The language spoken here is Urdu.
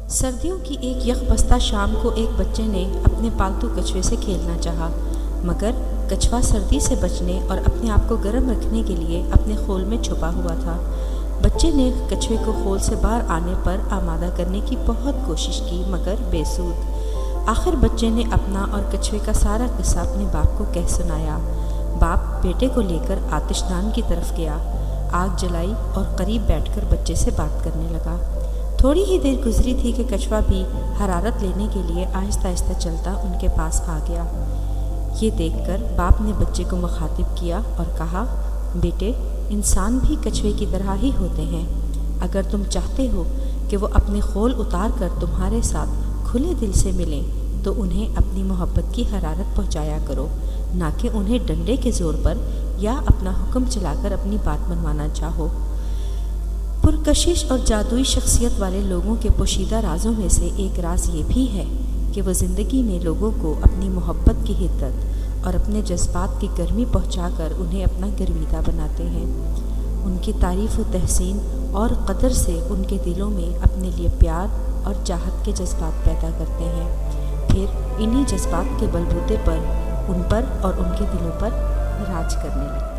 سردیوں کی ایک یکبستہ شام کو ایک بچے نے اپنے پالتو کچھوے سے کھیلنا چاہا، مگر کچھوا سردی سے بچنے اور اپنے آپ کو گرم رکھنے کے لیے اپنے خول میں چھپا ہوا تھا۔ بچے نے کچھوے کو خول سے باہر آنے پر آمادہ کرنے کی بہت کوشش کی، مگر بے سود۔ آخر بچے نے اپنا اور کچھوے کا سارا قصہ اپنے باپ کو کہہ سنایا۔ باپ بیٹے کو لے کر آتش دان کی طرف گیا، آگ جلائی اور قریب بیٹھ کر بچے سے بات کرنے لگا۔ تھوڑی ہی دیر گزری تھی کہ کچھوا بھی حرارت لینے کے لیے آہستہ آہستہ چلتا ان کے پاس آ گیا۔ یہ دیکھ کر باپ نے بچے کو مخاطب کیا اور کہا، بیٹے، انسان بھی کچھوے کی طرح ہی ہوتے ہیں۔ اگر تم چاہتے ہو کہ وہ اپنے خول اتار کر تمہارے ساتھ کھلے دل سے ملیں تو انہیں اپنی محبت کی حرارت پہنچایا کرو، نہ کہ انہیں ڈنڈے کے زور پر یا اپنا حکم چلا کر اپنی بات منوانا چاہو۔ پرکشش اور جادوئی شخصیت والے لوگوں کے پوشیدہ رازوں میں سے ایک راز یہ بھی ہے کہ وہ زندگی میں لوگوں کو اپنی محبت کی حدت اور اپنے جذبات کی گرمی پہنچا کر انہیں اپنا گرویدہ بناتے ہیں۔ ان کی تعریف و تحسین اور قدر سے ان کے دلوں میں اپنے لیے پیار اور چاہت کے جذبات پیدا کرتے ہیں، پھر انہی جذبات کے بل بوتے پر ان پر اور ان کے دلوں پر راج کرنے لگتے ہیں۔